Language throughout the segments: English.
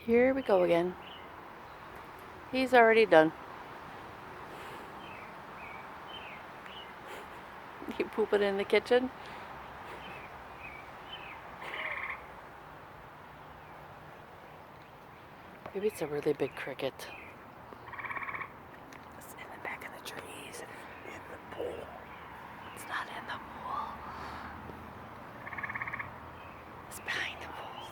Here we go again. He's already done. You poop it in the kitchen? Maybe it's a really big cricket. It's in the back of the trees. In the pool. It's not in the pool. It's behind the pool.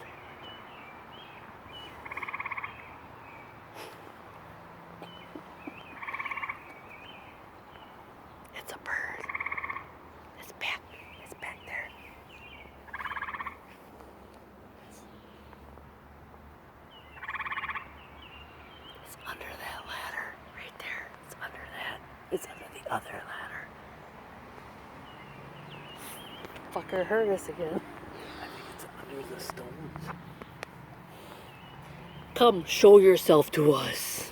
It's a bird. It's back. It's back there. It's under that ladder. Right there. It's under that. It's under the other ladder. Fucker heard us again. I think it's under the stones. Come, show yourself to us.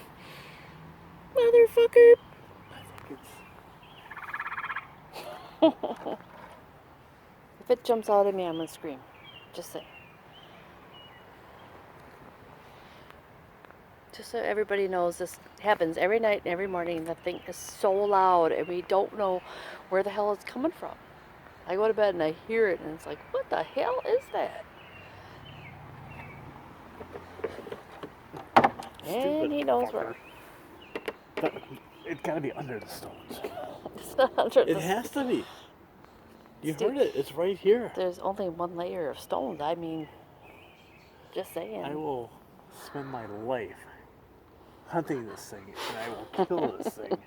Motherfucker. I think If it jumps out at me, I'm gonna scream. Just say. Just so everybody knows, this happens every night and every morning. The thing is so loud, and we don't know where the hell it's coming from. I go to bed and I hear it, and it's like, what the hell is that? And he knows where. It's gotta be under the stones. It's not under It the. has to be. You Dude, heard it. It's right here. There's only one layer of stones. I mean, just saying. I will spend my life hunting this thing, and I will kill this thing.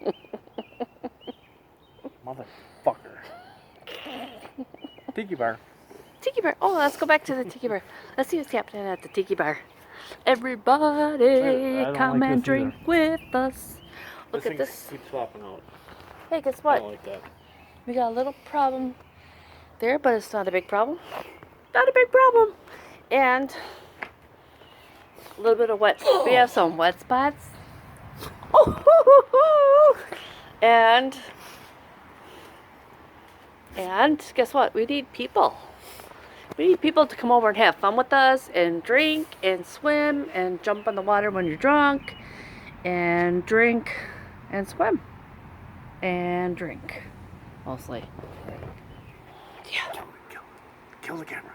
Motherfucker. Tiki bar. Tiki bar. Oh, let's go back to the tiki bar. Let's see what's happening at the tiki bar. Everybody, I don't come like and this drink with us. Look at thing this. keeps popping out. Hey, guess I what? don't like that. We got a little problem there, but it's not a big problem. Not a big problem. And a little bit of wet. We have some wet spots. Oh, and guess what? We need people. We need people to come over and have fun with us and drink and swim and jump in the water when you're drunk and drink and swim and drink mostly. Yeah. Kill the camera.